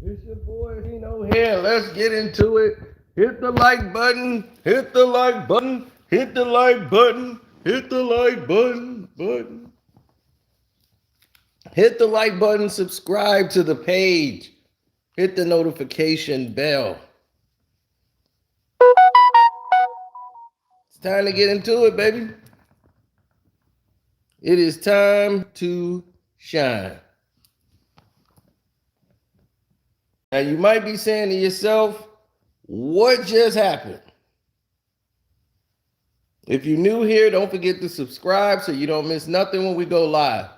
It's your boy Hino here. Let's get into it. Hit the like button. Hit the like button. Hit the like button. Hit the like button. Hit the like button. Subscribe to the page. Hit the notification bell. It's time to get into it, baby. It is time to shine. Now, you might be saying to yourself, what just happened? If you're new here, don't forget to subscribe so you don't miss nothing when we go live.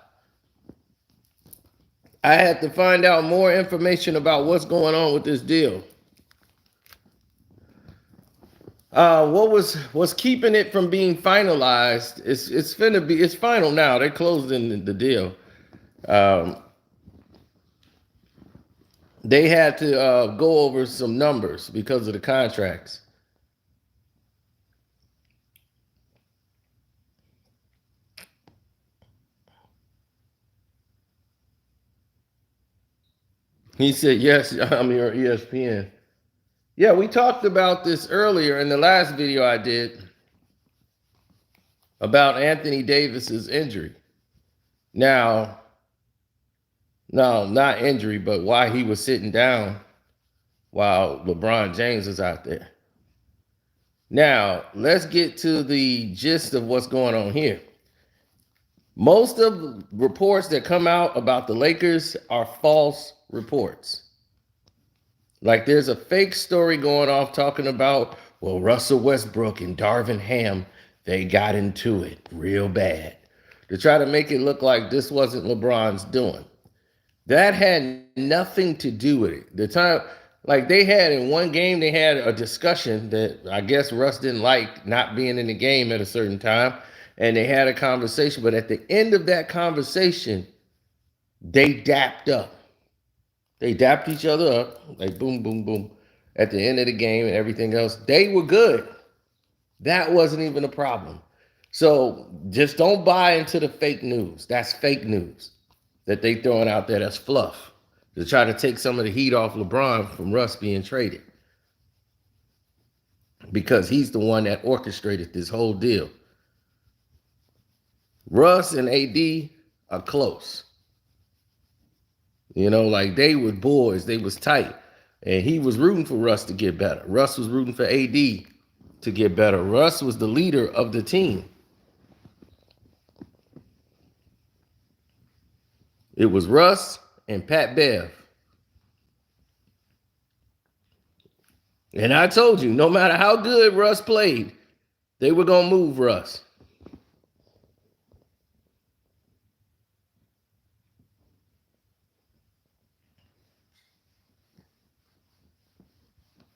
I had to find out more information about what's going on with this deal. What was keeping it from being finalized? It's final now. They're closing the deal. They had to go over some numbers because of the contracts. He said, yes, I'm your ESPN. Yeah, we talked about this earlier in the last video I did about Anthony Davis's injury. Now, no, not injury, but why he was sitting down while LeBron James is out there. Now, let's get to the gist of what's going on here. Most of the reports that come out about the Lakers are false reports. Like there's a fake story going off talking about, well, Russell Westbrook and Darvin Ham, they got into it real bad to try to make it look like this wasn't LeBron's doing. That had nothing to do with it. The time, like they had in one game, they had a discussion that I guess Russ didn't like not being in the game at a certain time. And they had a conversation, but at the end of that conversation, they dapped up. They dapped each other up, like boom, boom, boom, at the end of the game and everything else. They were good. That wasn't even a problem. So just don't buy into the fake news. That's fake news that they throwing out there. That's fluff to try to take some of the heat off LeBron from Russ being traded. Because he's the one that orchestrated this whole deal. Russ and AD are close. You know, like they were boys. They was tight. And he was rooting for Russ to get better. Russ was rooting for AD to get better. Russ was the leader of the team. It was Russ and Pat Bev. And I told you, no matter how good Russ played, they were going to move Russ.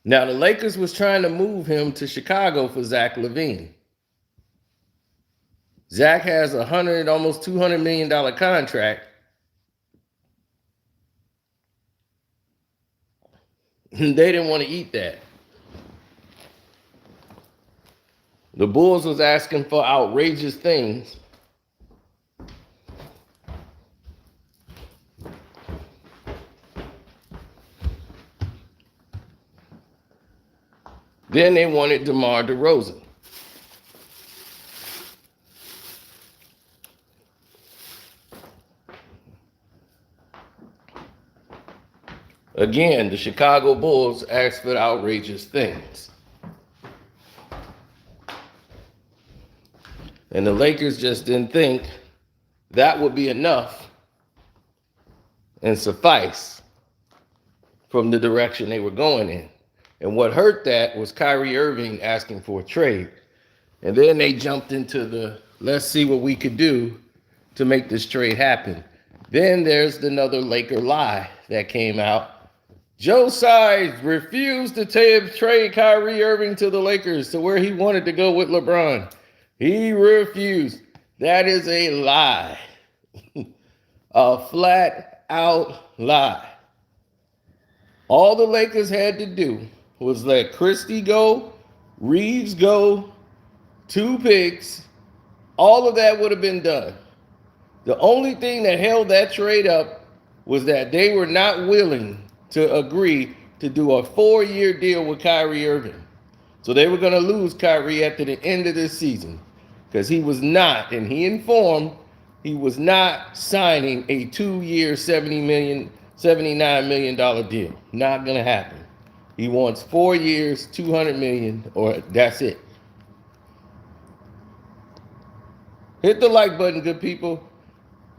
Now, the Lakers was trying to move him to Chicago for Zach LaVine. Zach has almost $200 million contract. They didn't want to eat that. The Bulls was asking for outrageous things. Then they wanted DeMar DeRozan. Again, the Chicago Bulls asked for outrageous things. And the Lakers just didn't think that would be enough and suffice from the direction they were going in. And what hurt that was Kyrie Irving asking for a trade. And then they jumped into the, let's see what we could do to make this trade happen. Then there's another Laker lie that came out. Joe Tsai refused to trade Kyrie Irving to the Lakers to where he wanted to go with LeBron. He refused. That is a lie. A flat out lie. All the Lakers had to do was let Christie go, Reeves go, 2 picks. All of that would have been done. The only thing that held that trade up was that they were not willing to agree to do a 4-year deal with Kyrie Irving. So they were going to lose Kyrie after the end of this season because he was not, and he informed he was not signing a 2-year $79 million deal. Not going to happen. He wants 4 years, $200 million, or that's it. Hit the like button, good people.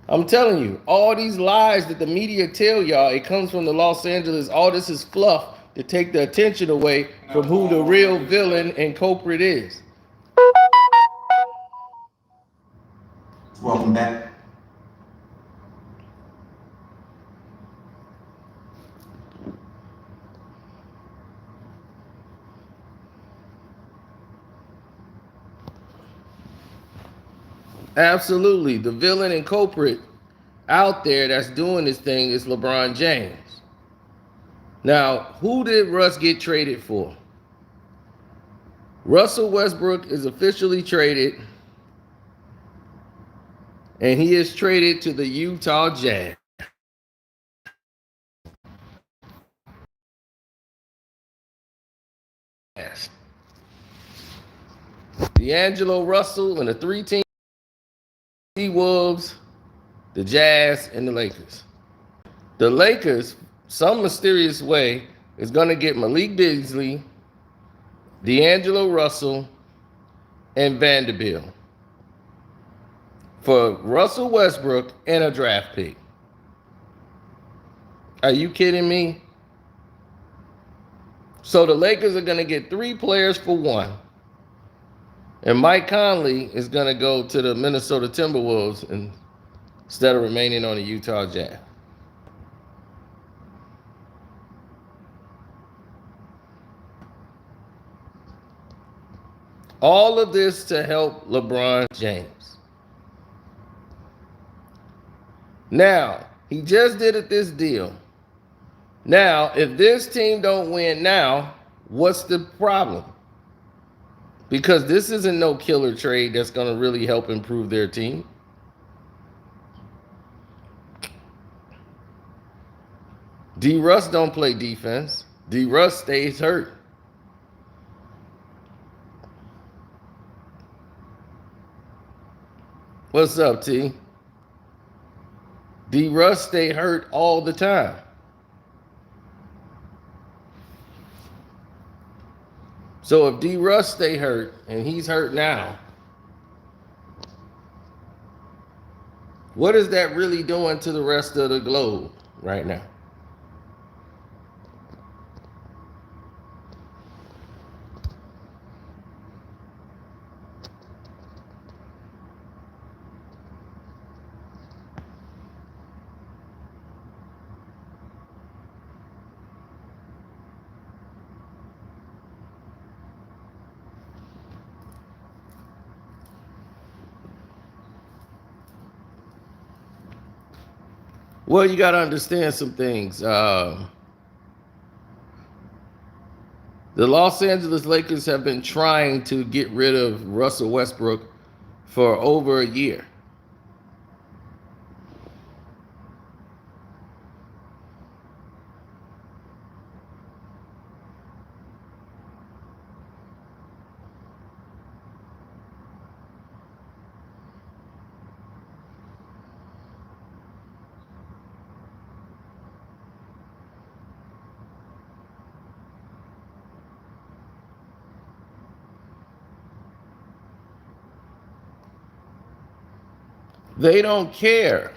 I'm telling you, all these lies that the media tell y'all, it comes from the Los Angeles. All this is fluff to take the attention away from who the real villain and culprit is. Welcome back. Absolutely. The villain and culprit out there that's doing this thing is LeBron James. Now, who did Russ get traded for? Russell Westbrook is officially traded, and he is traded to the Utah Jazz. D'Angelo Russell and the 3-team Wolves, the Jazz, and the Lakers. The Lakers, some mysterious way, is going to get Malik Beasley, D'Angelo Russell, and Vanderbilt for Russell Westbrook and a draft pick. Are you kidding me? So the Lakers are going to get 3 players for 1. And Mike Conley is going to go to the Minnesota Timberwolves instead of remaining on the Utah Jazz. All of this to help LeBron James. Now, he just did it this deal. Now, if this team don't win now, what's the problem? Because this isn't no killer trade that's going to really help improve their team. D. Russ don't play defense. D. Russ stays hurt. What's up, T? D. Russ stay hurt all the time. So if D. Russ stay hurt, and he's hurt now, what is that really doing to the rest of the globe right now? Well, you got to understand some things. The Los Angeles Lakers have been trying to get rid of Russell Westbrook for over a year. They don't care.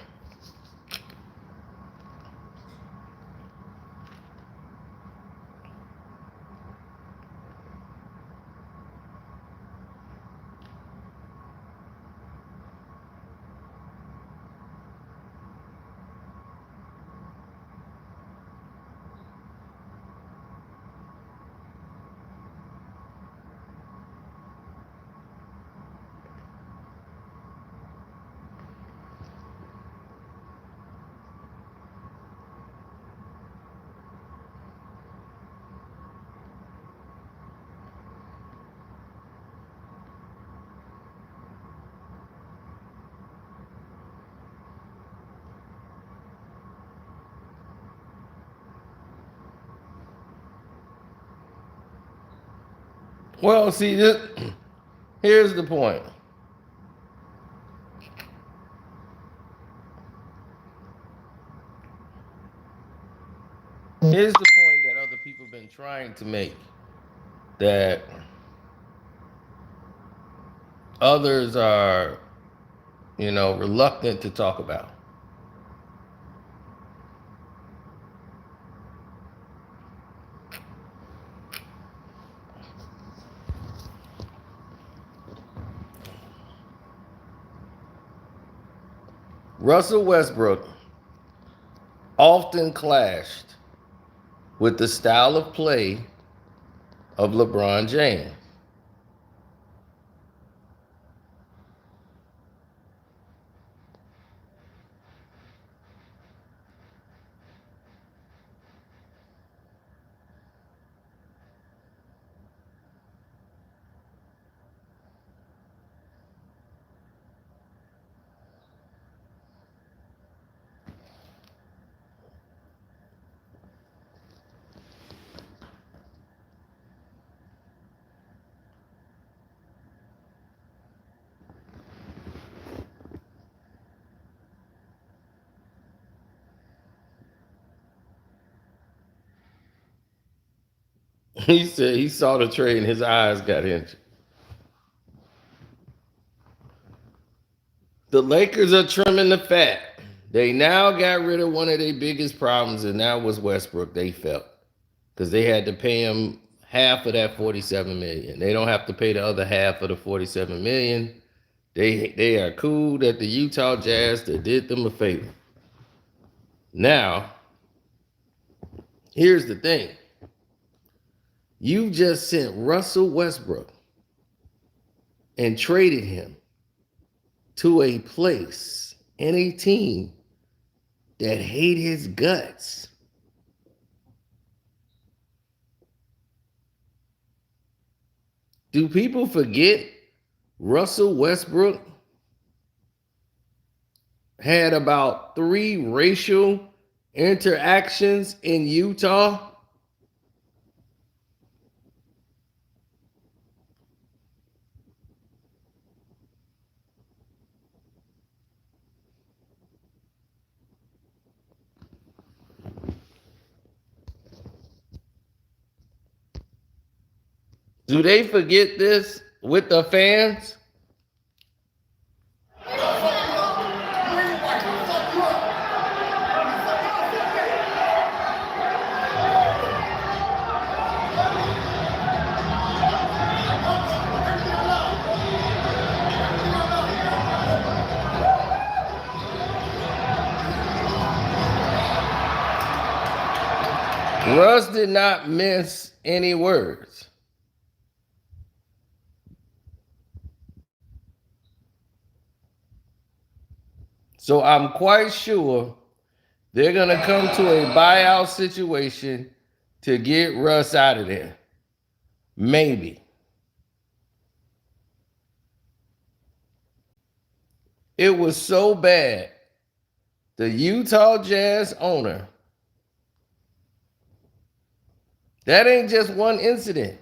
Well, see, here's the point. Here's the point that other people have been trying to make, that others are, reluctant to talk about. Russell Westbrook often clashed with the style of play of LeBron James. He said he saw the trade and his eyes got injured. The Lakers are trimming the fat. They now got rid of one of their biggest problems, and that was Westbrook. They felt, because they had to pay him half of that 47 million. They don't have to pay the other half of the 47 million. They are cool that the Utah Jazz that did them a favor. Now, here's the thing. You just sent Russell Westbrook and traded him to a place and a team that hate his guts. Do people forget Russell Westbrook had about 3 racial interactions in Utah? Do they forget this with the fans? Russ did not miss any words. So I'm quite sure they're going to come to a buyout situation to get Russ out of there. Maybe. It was so bad. The Utah Jazz owner, that ain't just one incident.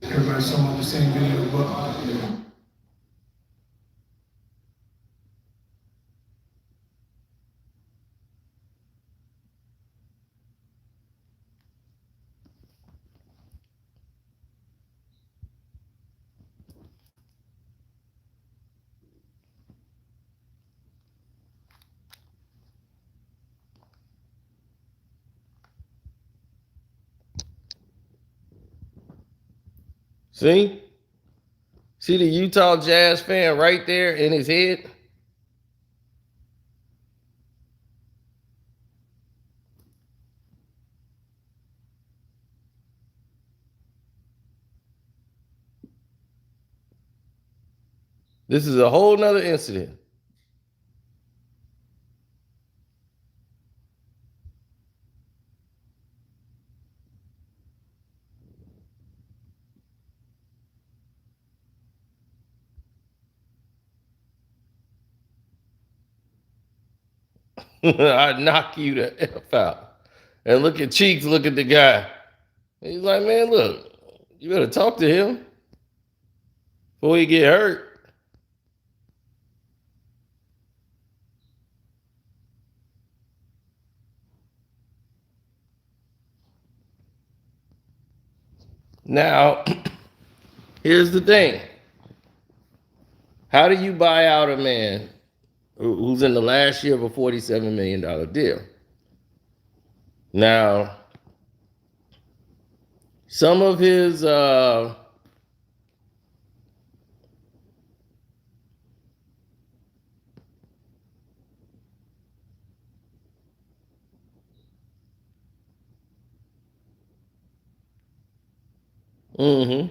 Everybody saw the same video, but See? See the Utah Jazz fan right there in his head? This is a whole nother incident. I'd knock you the F out. And look at Cheeks, look at the guy. He's like, man, look, you better talk to him before he get hurt. Now, here's the thing. How do you buy out a man who's in the last year of a $47 million deal? Now, some of his mm-hmm.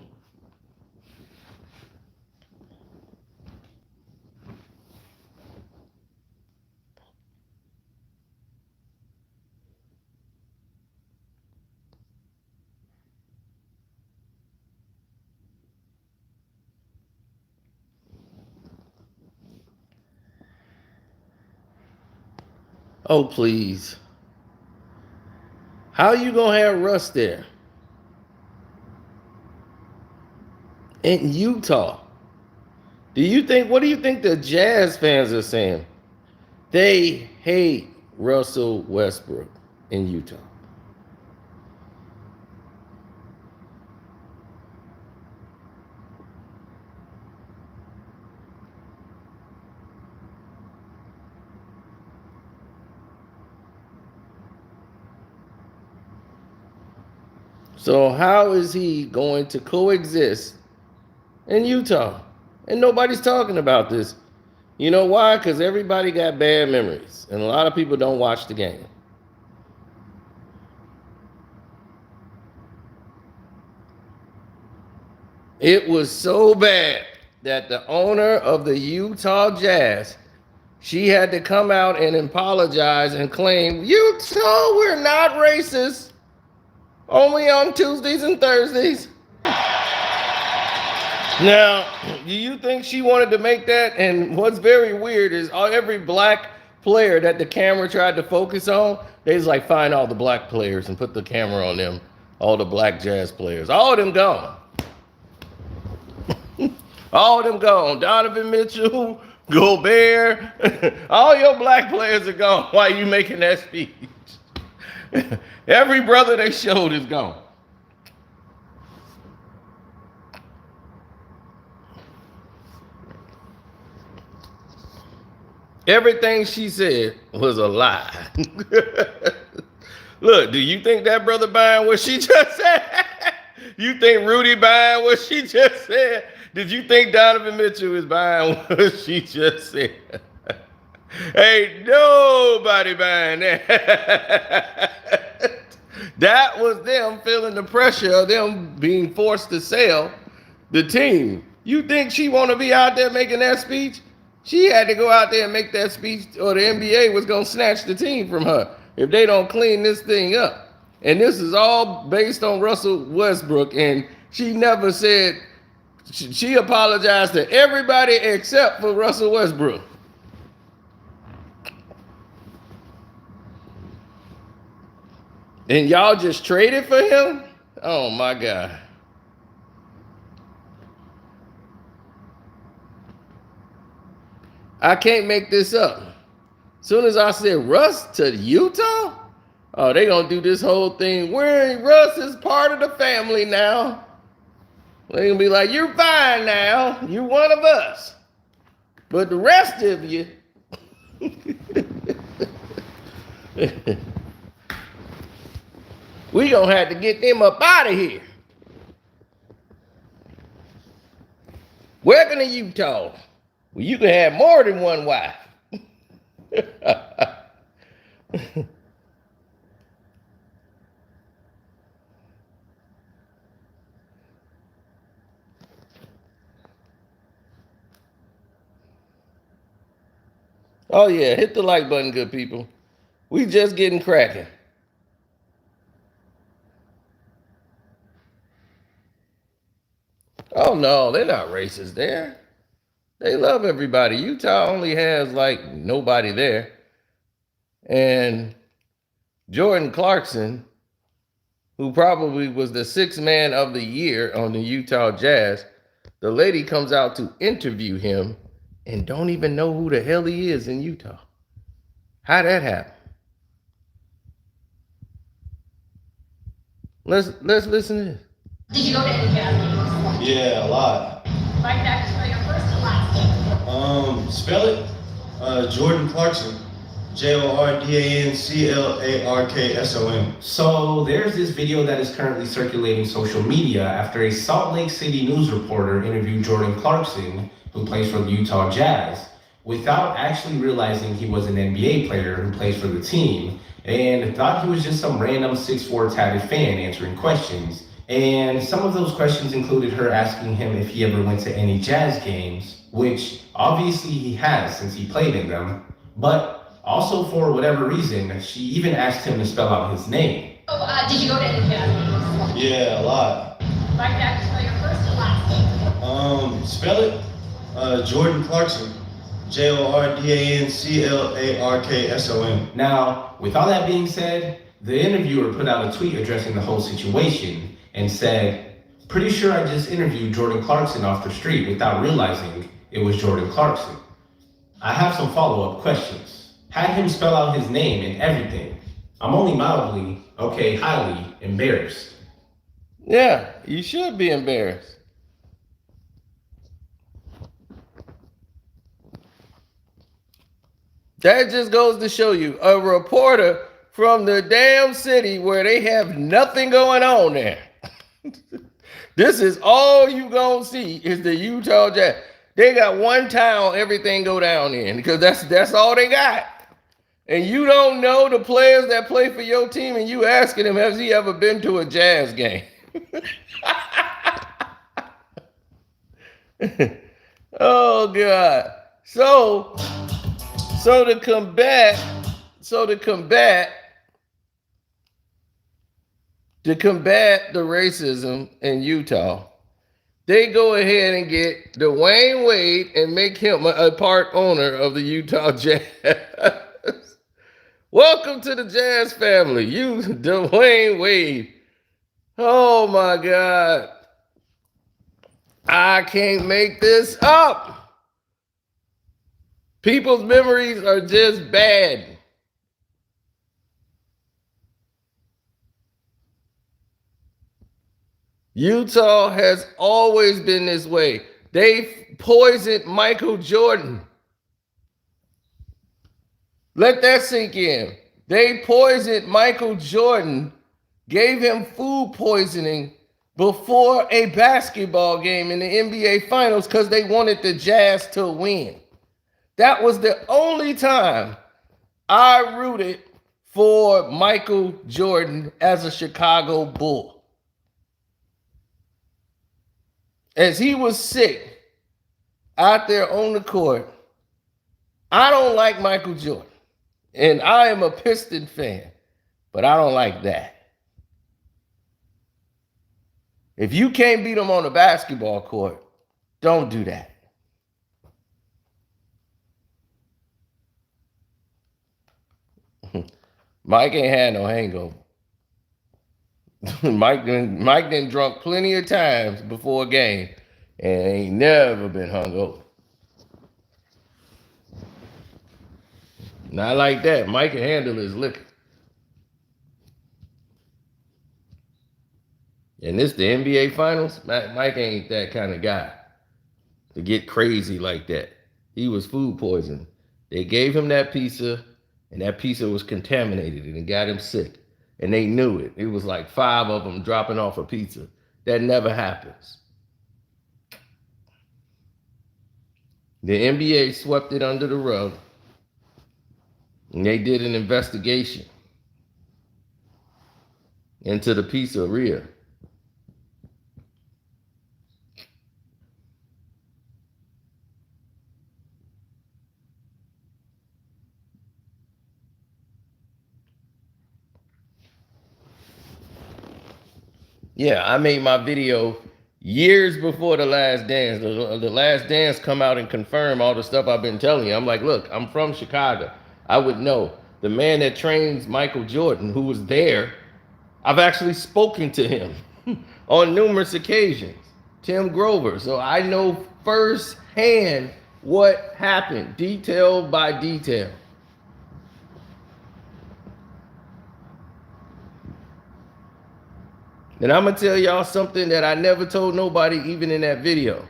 Oh, please. How you gonna have Russ there in Utah? What do you think the Jazz fans are saying? They hate Russell Westbrook in Utah. So how is he going to coexist in Utah? And nobody's talking about this. You know why? Because everybody got bad memories, and a lot of people don't watch the game. It was so bad that the owner of the Utah Jazz, she had to come out and apologize and claim, Utah, we're not racist. Only on Tuesdays and Thursdays. Now, do you think she wanted to make that? And what's very weird is every black player that the camera tried to focus on, they was like, find all the black players and put the camera on them. All the black Jazz players. All of them gone. All of them gone. Donovan Mitchell, Gobert, all your black players are gone. Why are you making that speech? Every brother they showed is gone. Everything she said was a lie. Look, do you think that brother buying what she just said? You think Rudy buying what she just said? Did you think Donovan Mitchell is buying what she just said? Ain't nobody buying that. That was them feeling the pressure of them being forced to sell the team. You think she want to be out there making that speech? She had to go out there and make that speech, or the NBA was going to snatch the team from her if they don't clean this thing up. And this is all based on Russell Westbrook. And she never said, she apologized to everybody except for Russell Westbrook. And y'all just traded for him? Oh my God. I can't make this up. As soon as I said Russ to Utah, oh, they gonna do this whole thing. Russ is part of the family now. They gonna be like, you're fine now. You're one of us. But the rest of you, we gonna have to get them up out of here. Welcome to Utah. Well, you can have more than one wife. Oh yeah, hit the like button, good people. We just getting cracking. Oh no, they're not racist there. They love everybody. Utah only has like nobody there. And Jordan Clarkson, who probably was the sixth man of the year on the Utah Jazz, the lady comes out to interview him and don't even know who the hell he is in Utah. How'd that happen? Let's listen to this. Did you go to any jazz games? Yeah, a lot. Right back to spell your first and last name. Spell it. Jordan Clarkson. JordanClarkson. So there's this video that is currently circulating social media after a Salt Lake City news reporter interviewed Jordan Clarkson, who plays for the Utah Jazz, without actually realizing he was an NBA player who plays for the team, and thought he was just some random 6'4" tatted fan answering questions. And some of those questions included her asking him if he ever went to any Jazz games, which obviously he has since he played in them, but also for whatever reason, she even asked him to spell out his name. So, did you go to any jazz games? Yeah, a lot. Right back to spell your first and last name. Spell it. Jordan Clarkson. JordanClarkson. Now, with all that being said, the interviewer put out a tweet addressing the whole situation and said, "Pretty sure I just interviewed Jordan Clarkson off the street without realizing it was Jordan Clarkson. I have some follow-up questions. Had him spell out his name and everything. I'm only mildly, okay, highly embarrassed." Yeah, you should be embarrassed. That just goes to show you a reporter from the damn city where they have nothing going on there. This is all you gonna see is the Utah Jazz. They got one town everything go down in because that's all they got. And you don't know the players that play for your team, and you asking him, has he ever been to a Jazz game? Oh God. So to combat the racism in Utah, they go ahead and get Dwayne Wade and make him a part owner of the Utah Jazz. Welcome to the Jazz family, you Dwayne Wade. Oh my God. I can't make this up. People's memories are just bad. Utah has always been this way. They poisoned Michael Jordan. Let that sink in. They poisoned Michael Jordan, gave him food poisoning before a basketball game in the NBA Finals because they wanted the Jazz to win. That was the only time I rooted for Michael Jordan as a Chicago Bull. As he was sick out there on the court, I don't like Michael Jordan. And I am a Piston fan, but I don't like that. If you can't beat him on the basketball court, don't do that. Mike ain't had no hangover. Mike done drunk plenty of times before a game and ain't never been hungover. Not like that. Mike can handle his liquor. And this the NBA Finals. Mike ain't that kind of guy to get crazy like that. He was food poisoned. They gave him that pizza, and that pizza was contaminated, and it got him sick. And they knew it. It was like 5 of them dropping off a pizza. That never happens. The NBA swept it under the rug. And they did an investigation into the pizzeria. Yeah, I made my video years before The Last Dance. The Last Dance come out and confirm all the stuff I've been telling you. I'm like, look, I'm from Chicago. I would know. the man that trains Michael Jordan, who was there, I've actually spoken to him on numerous occasions, Tim Grover. So I know firsthand what happened, detail by detail. And I'm going to tell y'all something that I never told nobody, even in that video.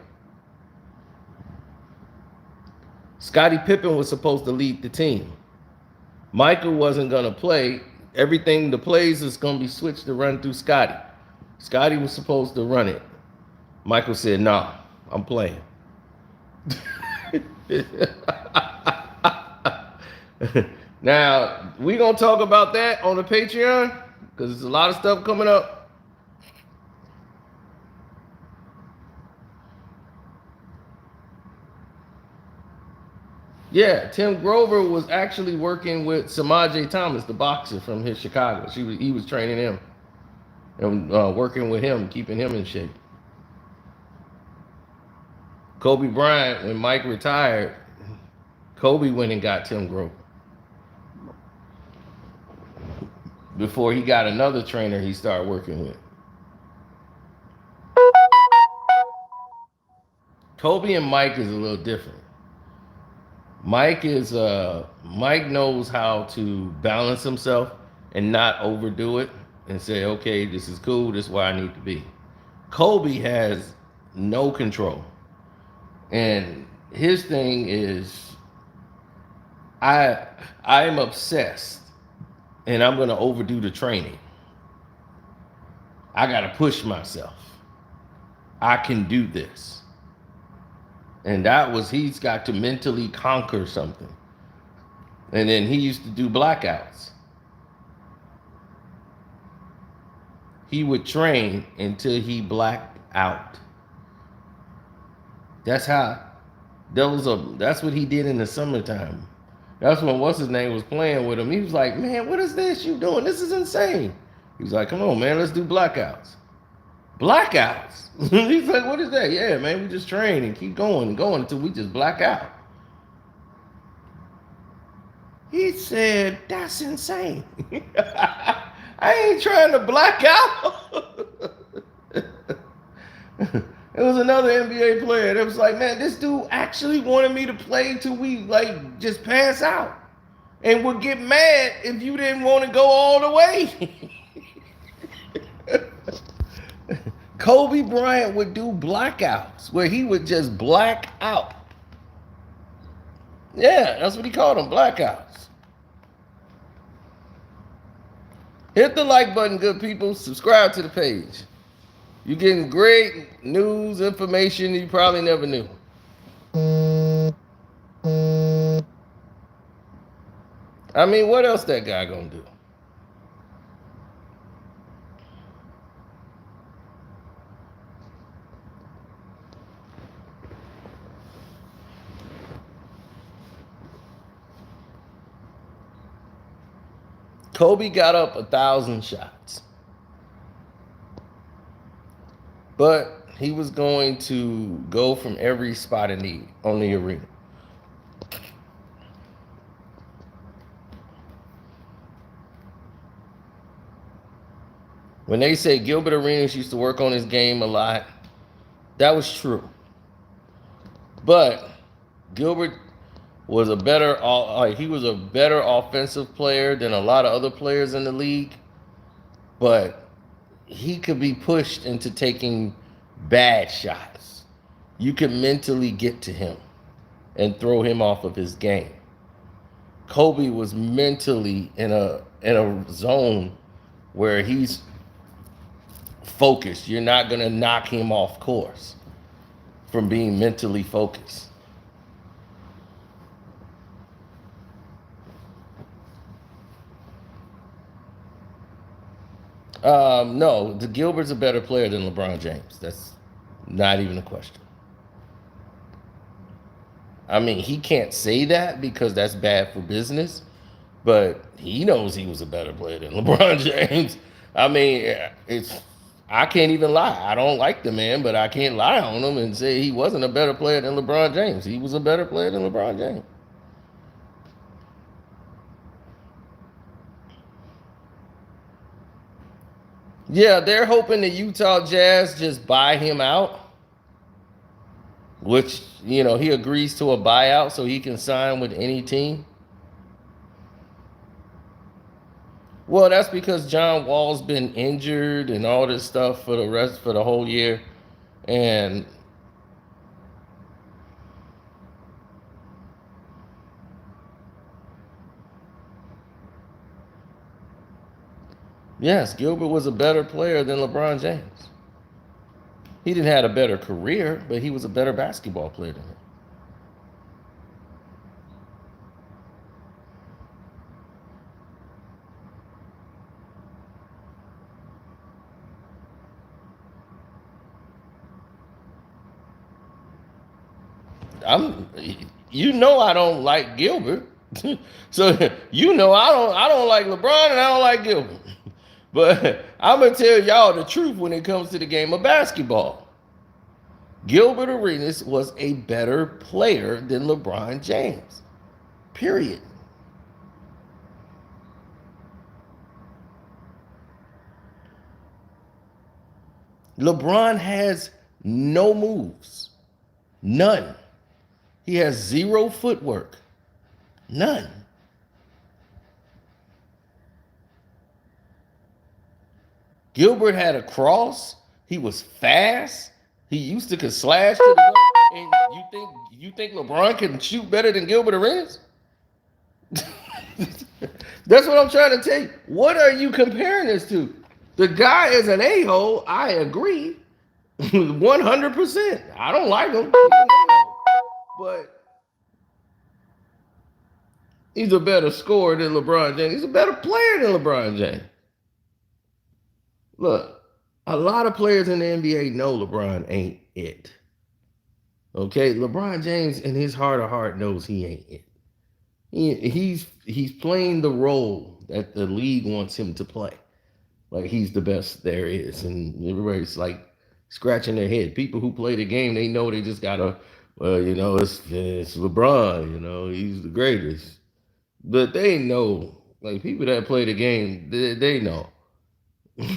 Scottie Pippen was supposed to lead the team. Michael wasn't going to play. Everything, the plays is going to be switched to run through Scottie. Scottie was supposed to run it. Michael said, "Nah, I'm playing." Now, we going to talk about that on the Patreon because there's a lot of stuff coming up. Yeah, Tim Grover was actually working with Samaje Thomas, the boxer from Chicago. He was training him and working with him, keeping him in shape. Kobe Bryant, when Mike retired, Kobe went and got Tim Grover. Before he got another trainer he started working with. Kobe and Mike is a little different. Mike knows how to balance himself and not overdo it and say, okay, this is cool, this is where I need to be. Kobe has no control. And his thing is, I am obsessed and I'm gonna overdo the training. I gotta push myself. I can do this. And he's got to mentally conquer something. And then he used to do blackouts. He would train until he blacked out. That's what he did in the summertime. That's when what's his name was playing with him. He was like, "Man, what is this you doing? This is insane." He was like, "Come on, man, let's do blackouts." Blackouts? He's like, "What is that?" "Yeah, man, we just train and keep going and going until we just black out." He said, "That's insane." I ain't trying to black out. It was another NBA player that was like, "Man, this dude actually wanted me to play till we like just pass out and would get mad if you didn't want to go all the way." Kobe Bryant would do blackouts where he would just black out. Yeah, that's what he called them, blackouts. Hit the like button, good people. Subscribe to the page. You're getting great news, information you probably never knew. I mean, what else that guy gonna do? Kobe got up 1,000 shots. But he was going to go from every spot in need on the arena. When they say Gilbert Arenas used to work on his game a lot, that was true. But Gilbert was a better offensive player than a lot of other players in the league, but he could be pushed into taking bad shots. You could mentally get to him and throw him off of his game. Kobe was mentally in a zone where he's focused. You're not going to knock him off course from being mentally focused. No, the Gilbert's a better player than LeBron James. That's not even a question. I mean, he can't say that because that's bad for business, but he knows he was a better player than LeBron James. I mean, I can't even lie. I don't like the man, but I can't lie on him and say he wasn't a better player than LeBron James. He was a better player than LeBron James. Yeah, they're hoping the Utah Jazz just buy him out, which, he agrees to a buyout so he can sign with any team. Well, that's because John Wall's been injured and all this stuff for the whole year. And yes, Gilbert was a better player than LeBron James. He didn't have a better career, but he was a better basketball player than him. I don't like Gilbert. So I don't like LeBron and I don't like Gilbert. But I'm gonna tell y'all the truth when it comes to the game of basketball. Gilbert Arenas was a better player than LeBron James. Period. LeBron has no moves. None. He has zero footwork. None. Gilbert had a cross. He was fast. He used to could slash to the and you think LeBron can shoot better than Gilbert Arenas? That's what I'm trying to tell you. What are you comparing this to? The guy is an a-hole. I agree. 100%. I don't like him. But he's a better scorer than LeBron James. He's a better player than LeBron James. Look, a lot of players in the NBA know LeBron ain't it. Okay, LeBron James in his heart of heart knows he ain't it. He's playing the role that the league wants him to play. Like he's the best there is. And everybody's like scratching their head. People who play the game, they know they just gotta, it's LeBron, he's the greatest. But they know, like people that play the game, they know.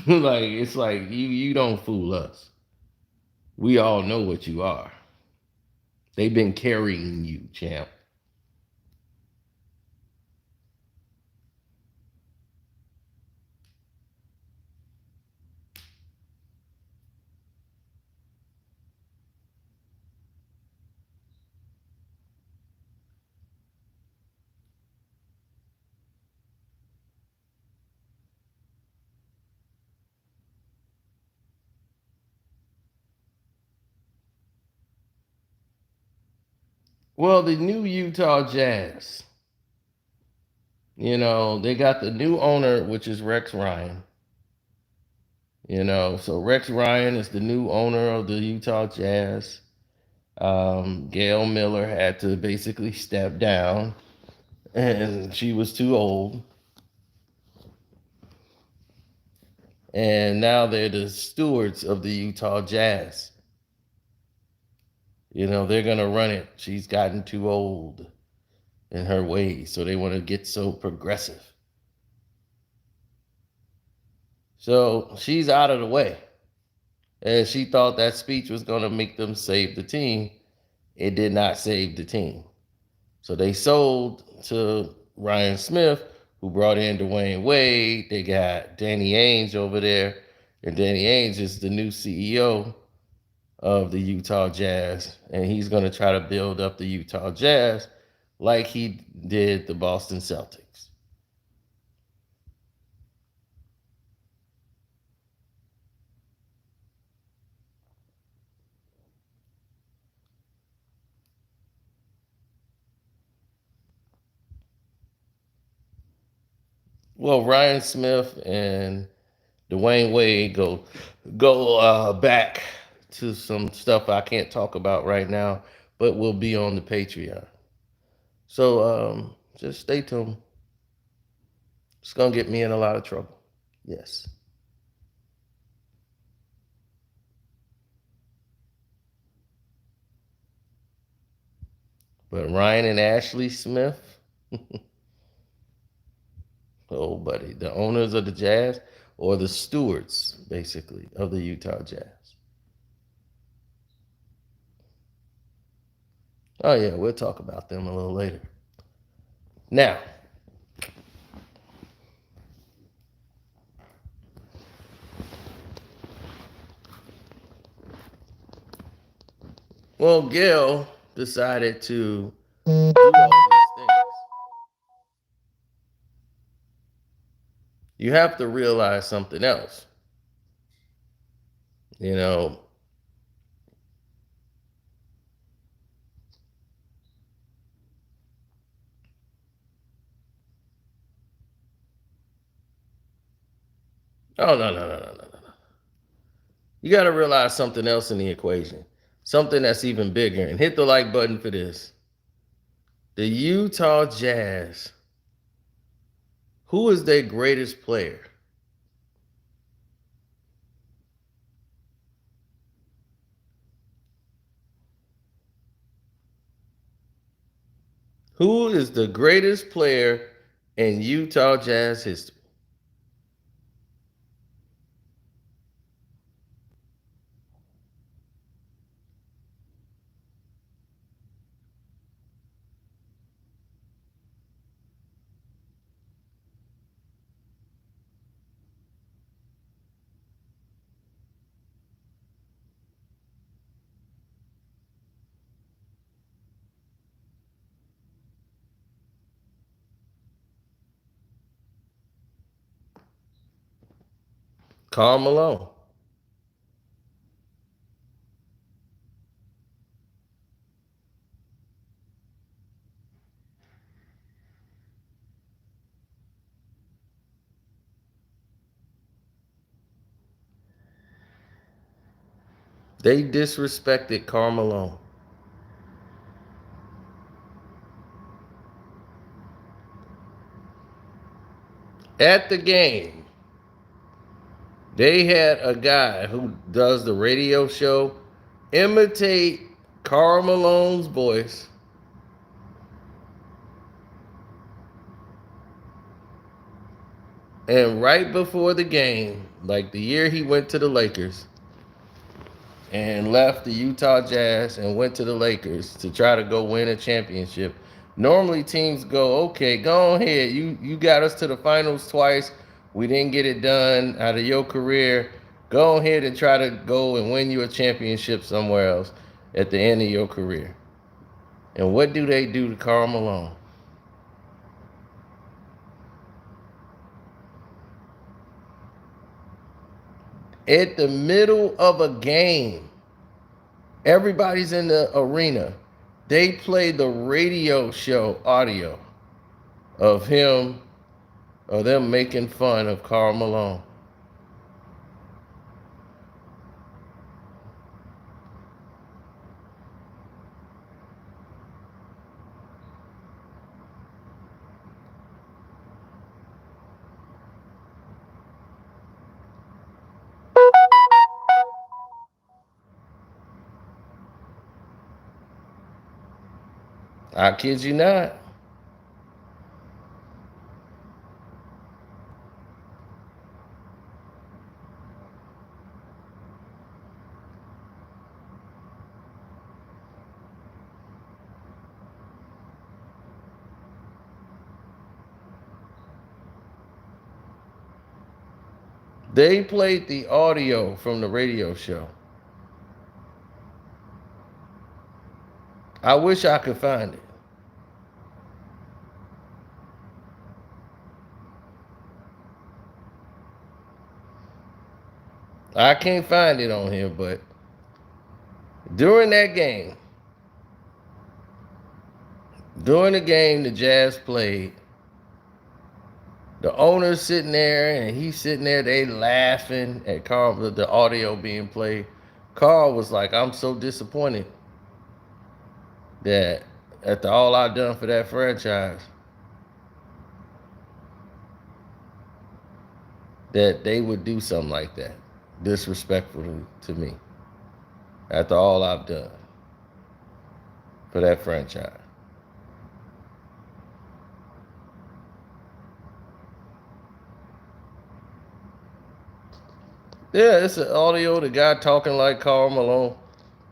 Like it's like you don't fool us. We all know what you are. They've been carrying you, champ. Well, the new Utah Jazz, they got the new owner, which is Rex Ryan. So Rex Ryan is the new owner of the Utah Jazz. Gail Miller had to basically step down, and she was too old. And now they're the stewards of the Utah Jazz. They're going to run it. She's gotten too old in her ways, so they want to get so progressive. So she's out of the way. And she thought that speech was going to make them save the team. It did not save the team. So they sold to Ryan Smith, who brought in Dwayne Wade. They got Danny Ainge over there. And Danny Ainge is the new CEO of the Utah Jazz. And he's going to try to build up the Utah Jazz like he did the Boston Celtics. Well, Ryan Smith and Dwayne Wade go back to some stuff I can't talk about right now, but will be on the Patreon. So just stay tuned. It's gonna get me in a lot of trouble. Yes. But Ryan and Ashley Smith, oh buddy, the owners of the Jazz. or the stewards, basically, of the Utah Jazz. Oh, yeah, we'll talk about them a little later. Now, well, Gil decided to do all these things. You have to realize something else. You know, oh, no. You got to realize something else in the equation, something that's even bigger. And hit the like button for this. The Utah Jazz, who is their greatest player? Who is the greatest player in Utah Jazz history? Karl Malone. They disrespected Karl Malone. At the game, they had a guy who does the radio show imitate Karl Malone's voice. And right before the game, like the year he went to the Lakers and left the Utah Jazz and went to the Lakers to try to go win a championship, normally teams go, okay, go ahead. You got us to the finals twice. We didn't get it done out of your career. Go ahead and try to go and win you a championship somewhere else at the end of your career. And what do they do to Karl Malone? At the middle of a game, everybody's in the arena. They play the radio show audio of them making fun of Karl Malone. I kid you not. They played the audio from the radio show. I wish I could find it. I can't find it on here, but during the game, the Jazz played. The owner's sitting there, and he's sitting there. They laughing at Karl, the audio being played. Karl was like, "I'm so disappointed that after all I've done for that franchise, that they would do something like that, disrespectful to me. After all I've done for that franchise." Yeah, it's an audio. The guy talking like Karl Malone.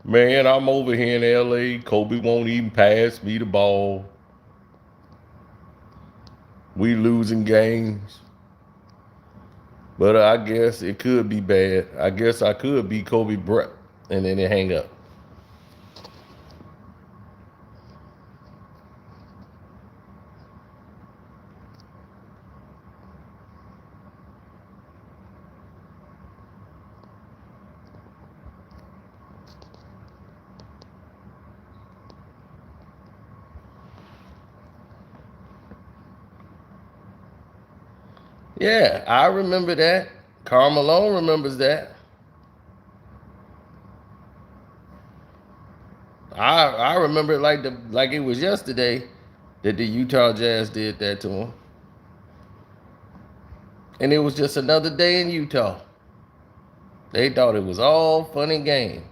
Man, I'm over here in LA. Kobe won't even pass me the ball. We losing games. But I guess it could be bad. I guess I could be Kobe Bryant. And then they hang up. Yeah, I remember that. Karl Malone remembers that. I remember it like it was yesterday that the Utah Jazz did that to him. And it was just another day in Utah. They thought it was all fun and games.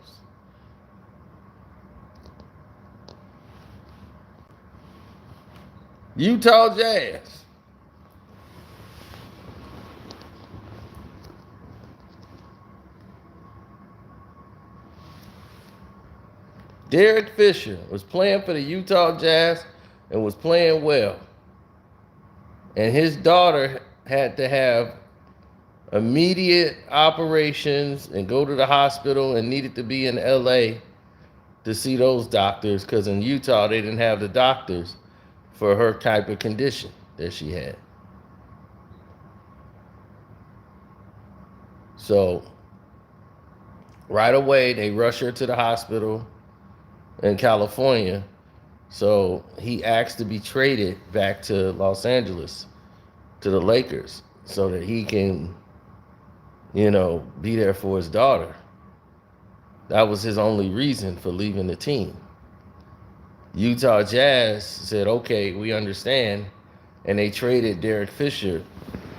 Utah Jazz. Derek Fisher was playing for the Utah Jazz and was playing well. And his daughter had to have immediate operations and go to the hospital and needed to be in LA to see those doctors because in Utah they didn't have the doctors for her type of condition that she had. So right away they rush her to the hospital in California. So he asked to be traded back to Los Angeles to the Lakers so that he can, be there for his daughter. That was his only reason for leaving the team. Utah Jazz said, okay, we understand. And they traded Derek Fisher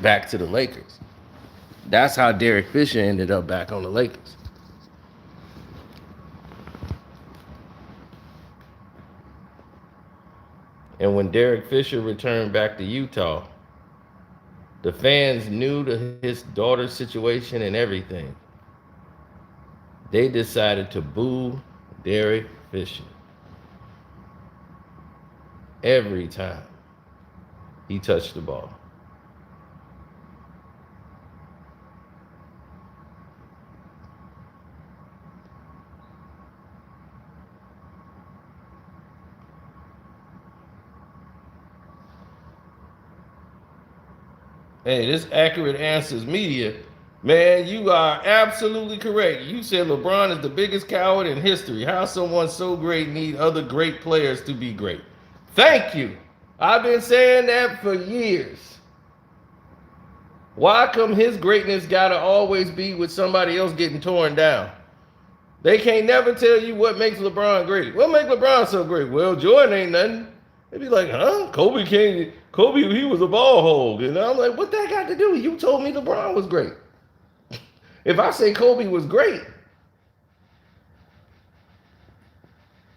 back to the Lakers. That's how Derek Fisher ended up back on the Lakers. And when Derek Fisher returned back to Utah, the fans knew his daughter's situation and everything. They decided to boo Derek Fisher every time he touched the ball. Hey, this Accurate Answers Media, man, you are absolutely correct. You said LeBron is the biggest coward in history. How someone so great need other great players to be great? Thank you. I've been saying that for years. Why come his greatness gotta always be with somebody else getting torn down? They can't never tell you what makes LeBron great. What makes LeBron so great? Well, Jordan ain't nothing. They'd be like, huh? Kobe, he was a ball hog. And I'm like, what that got to do? You told me LeBron was great. If I say Kobe was great,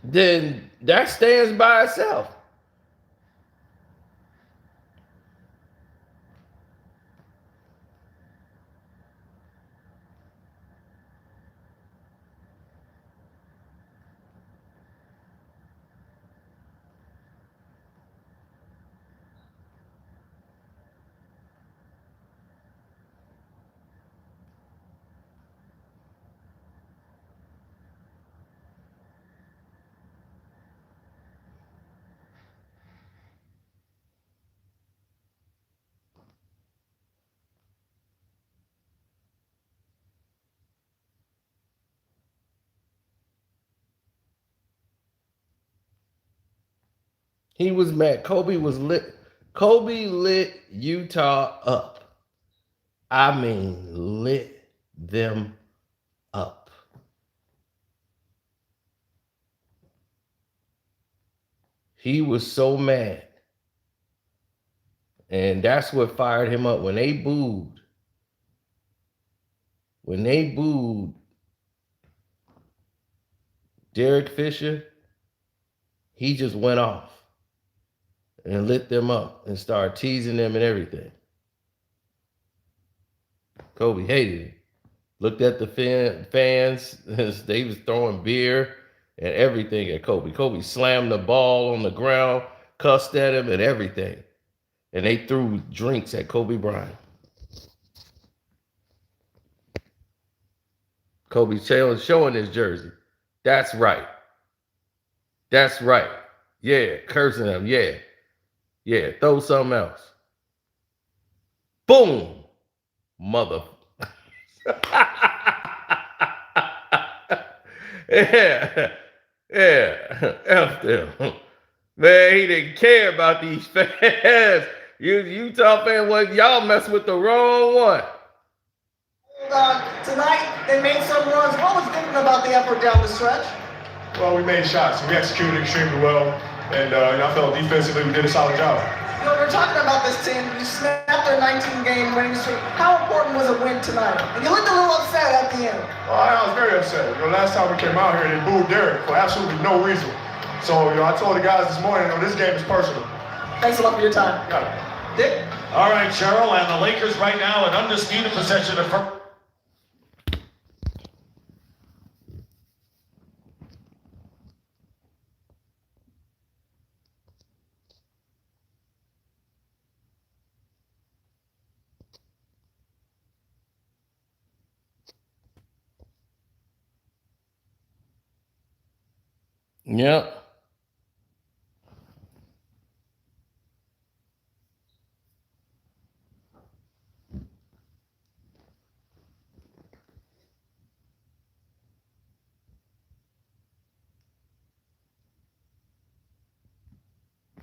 then that stands by itself. He was mad. Kobe was lit. Kobe lit Utah up. I mean, lit them up. He was so mad. And that's what fired him up. When they booed Derek Fisher, he just went off and lit them up and started teasing them and everything. Kobe hated it. Looked at the fans. They was throwing beer and everything at Kobe. Kobe slammed the ball on the ground, cussed at him and everything. And they threw drinks at Kobe Bryant. Kobe showing his jersey. That's right. That's right. Yeah, cursing him. Yeah. Yeah, throw something else. Boom. Mother. Yeah. Yeah. F them. Man, he didn't care about these fans. You Utah fan, y'all mess with the wrong one. Tonight, they made some runs. What was different about the effort down the stretch? Well, we made shots. We executed extremely well, and I felt defensively we did a solid job. You know, we're talking about this team. You snapped their 19-game winning streak. How important was a win tonight? And you looked a little upset at the end. Well, I was very upset. Last time we came out here, they booed Derek for absolutely no reason. So, I told the guys this morning, this game is personal. Thanks a lot for your time. Got it. Dick? All right, Cheryl, and the Lakers right now in undisputed possession of first. Yep.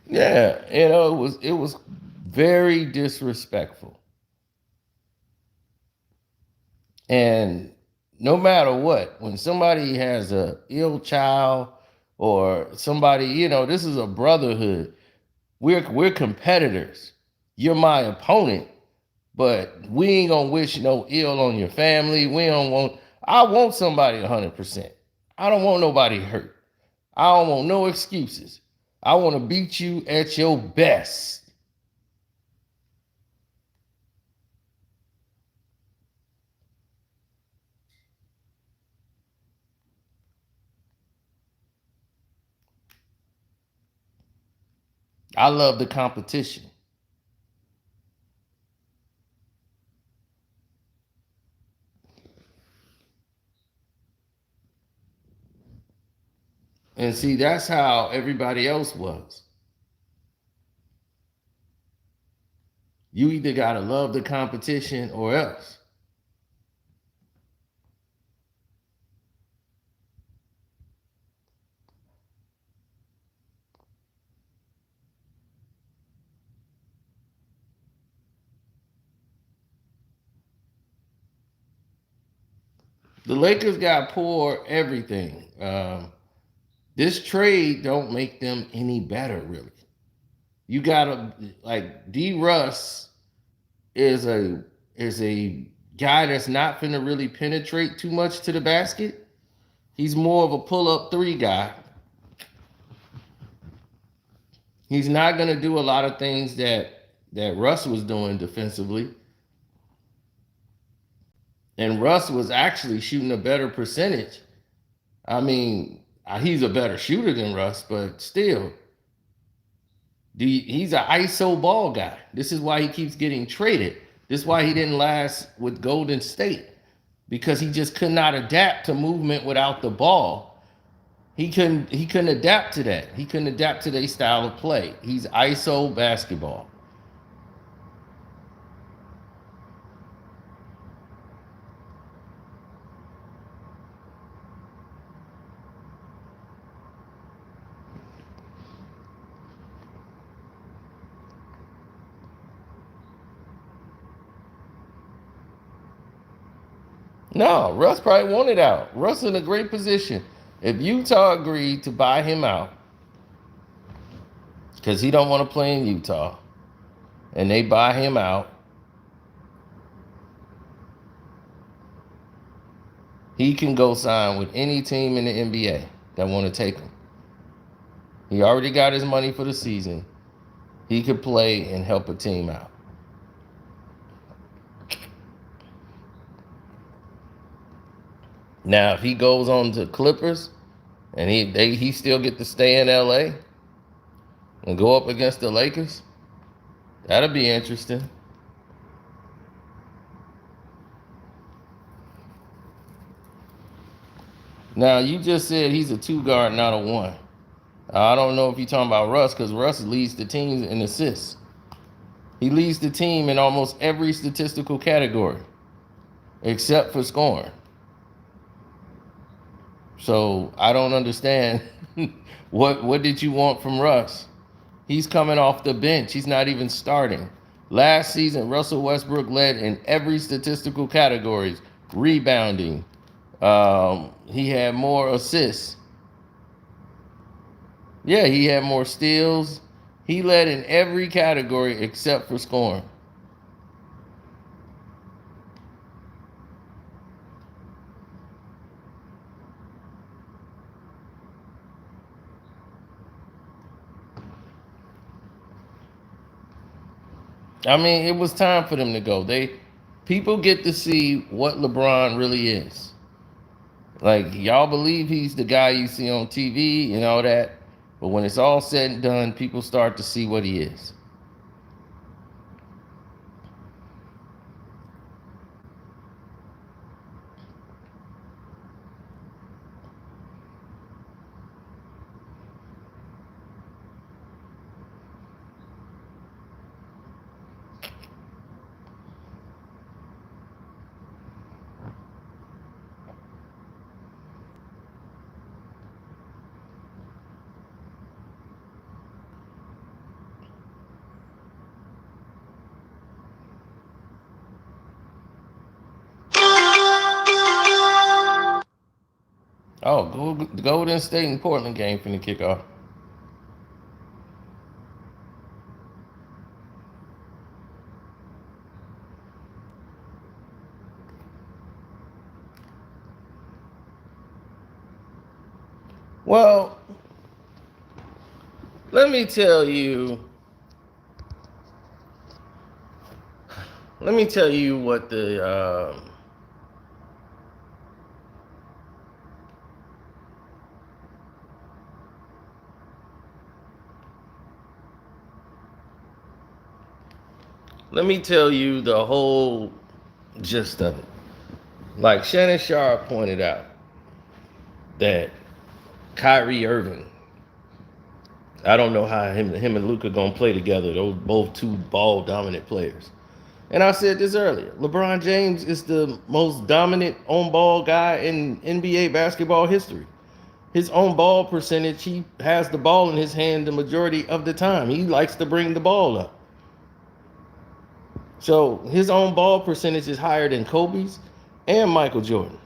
Yeah, it was very disrespectful. And no matter what, when somebody has a ill child or somebody, this is a brotherhood. We're competitors. You're my opponent, but we ain't gonna wish no ill on your family. I want somebody 100%. I don't want nobody hurt. I don't want no excuses. I want to beat you at your best. I love the competition. And see, that's how everybody else was. You either got to love the competition or else. The Lakers got poor everything. This trade don't make them any better, really. You gotta D. Russ is a guy that's not finna really penetrate too much to the basket. He's more of a pull-up three guy. He's not gonna do a lot of things that Russ was doing defensively. And Russ was actually shooting a better percentage. I mean, he's a better shooter than Russ, but still, he's an ISO ball guy. This is why he keeps getting traded. This is why he didn't last with Golden State, because he just could not adapt to movement without the ball. He couldn't adapt to that. He couldn't adapt to their style of play. He's ISO basketball. No, Russ probably wanted out. Russ in a great position. If Utah agreed to buy him out, because he don't want to play in Utah, and they buy him out, he can go sign with any team in the NBA that want to take him. He already got his money for the season. He could play and help a team out. Now, if he goes on to Clippers and he still get to stay in LA and go up against the Lakers, that'll be interesting. Now, you just said he's a 2 guard, not a 1. I don't know if you're talking about Russ, because Russ leads the team in assists. He leads the team in almost every statistical category, except for scoring. So I don't understand what did you want from Russ? He's coming off the bench. He's not even starting. Last season, Russell Westbrook led in every statistical categories, rebounding. He had more assists. Yeah, he had more steals. He led in every category except for scoring. I mean, it was time for them to go. People get to see what LeBron really is. Like, y'all believe he's the guy you see on TV and all that, but when it's all said and done, people start to see what he is. Oh, Golden State and Portland game finna kick off. Well, let me tell you what the let me tell you the whole gist of it. Like Shannon Sharp pointed out that Kyrie Irving, I don't know how him and Luka gonna play together. Those both 2 ball dominant players. And I said this earlier. LeBron James is the most dominant on ball guy in NBA basketball history. His on ball percentage, he has the ball in his hand the majority of the time. He likes to bring the ball up. So his on ball percentage is higher than Kobe's and Michael Jordan's.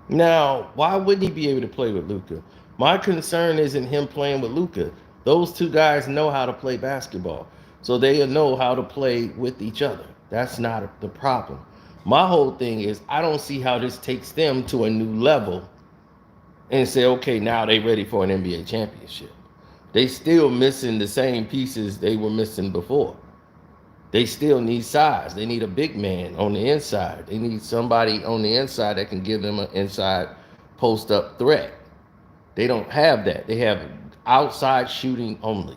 Now, why wouldn't he be able to play with Luka? My concern isn't him playing with Luka. Those 2 guys know how to play basketball, so they know how to play with each other. That's not the problem. My whole thing is I don't see how this takes them to a new level and say, okay, now they ready for an NBA championship. They still missing the same pieces they were missing before. They still need size. They need a big man on the inside. They need somebody on the inside that can give them an inside post-up threat. They don't have that. They have outside shooting only.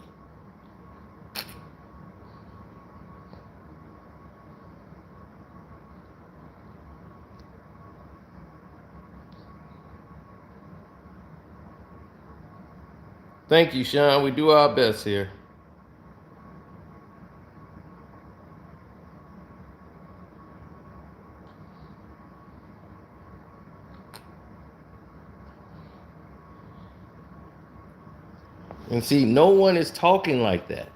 Thank you, Sean. We do our best here. And see, no one is talking like that.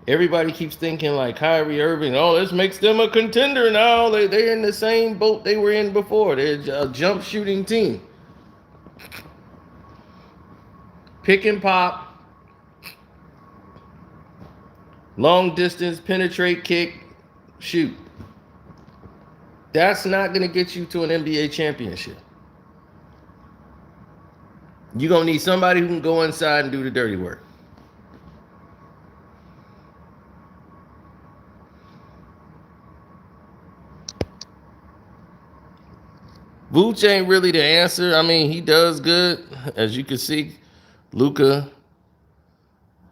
Everybody keeps thinking like Kyrie Irving, oh, this makes them a contender now. They're in the same boat they were in before. They're a jump shooting team. Pick and pop. Long distance, penetrate, kick, shoot. That's not going to get you to an NBA championship. You're going to need somebody who can go inside and do the dirty work. Vooch ain't really the answer. I mean, he does good. As you can see, Luka,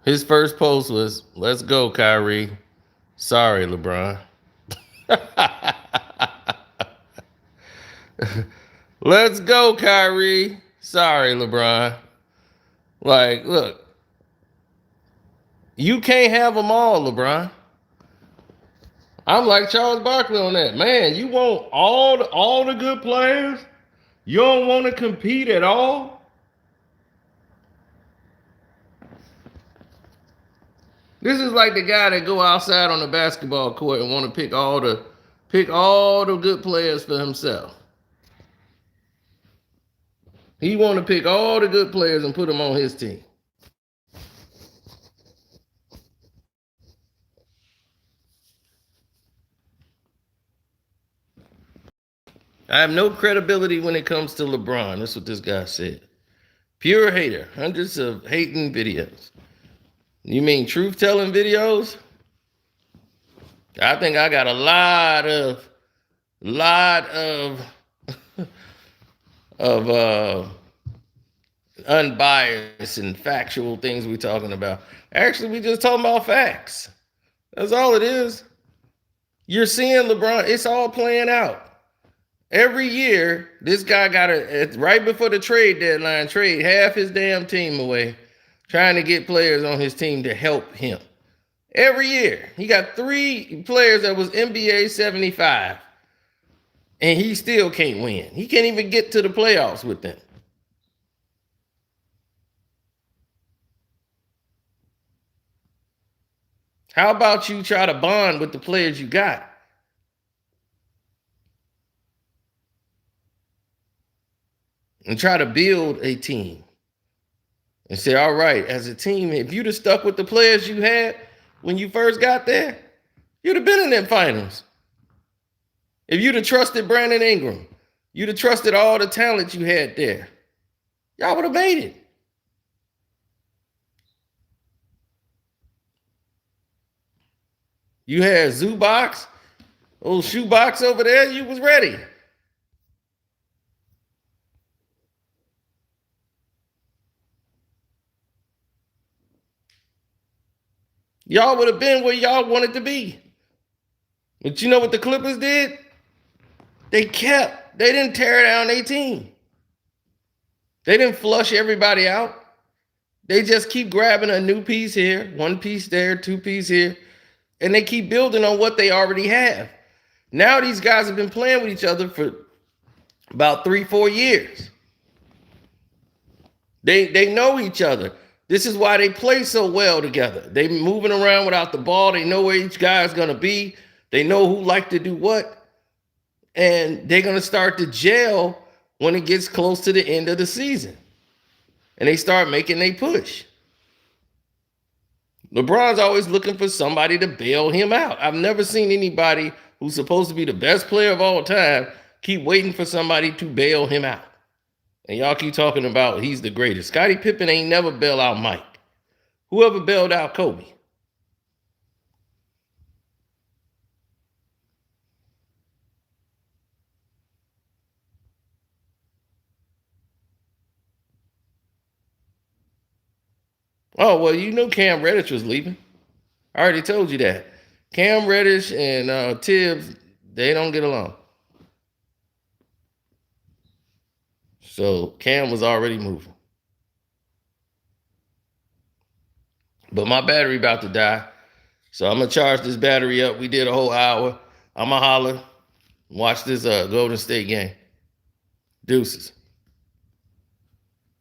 his first post was, "Let's go, Kyrie. Sorry, LeBron." Let's go, Kyrie. Sorry, LeBron. Like, look, you can't have them all, LeBron. I'm like Charles Barkley on that. Man, you want all the good players? You don't want to compete at all? This is like the guy that go outside on the basketball court and want to pick all the good players for himself. He want to pick all the good players and put them on his team. I have no credibility when it comes to LeBron. That's what this guy said. Pure hater. Hundreds of hating videos. You mean truth-telling videos? I think I got a lot of unbiased and factual things we're talking about. Actually, we just talking about facts. That's all it is. You're seeing LeBron. It's all playing out. Every year, this guy got right before the trade deadline, trade half his damn team away, trying to get players on his team to help him. Every year. He got 3 players that was NBA 75, and he still can't win. He can't even get to the playoffs with them. How about you try to bond with the players you got? And try to build a team. And say, all right, as a team, if you'd have stuck with the players you had when you first got there, you'd have been in them finals. If you'd have trusted Brandon Ingram, you'd have trusted all the talent you had there, y'all would have made it. You had Zubox, old shoebox over there, you was ready. Y'all would have been where y'all wanted to be. But you know what the Clippers did? They didn't tear down their team. They didn't flush everybody out. They just keep grabbing a new piece here, 1 piece there, 2 pieces here, and they keep building on what they already have. Now these guys have been playing with each other for about 3-4 years. They know each other. This is why they play so well together. They moving around without the ball. They know where each guy is going to be. They know who like to do what. And they're going to start to gel when it gets close to the end of the season. And they start making a push. LeBron's always looking for somebody to bail him out. I've never seen anybody who's supposed to be the best player of all time keep waiting for somebody to bail him out. And y'all keep talking about he's the greatest. Scottie Pippen ain't never bailed out Mike. Whoever bailed out Kobe? Oh, well, you know Cam Reddish was leaving. I already told you that. Cam Reddish and Tibbs, they don't get along. So Cam was already moving. But my battery about to die. So I'm going to charge this battery up. We did a whole hour. I'm going to holler. Watch this Golden State game. Deuces.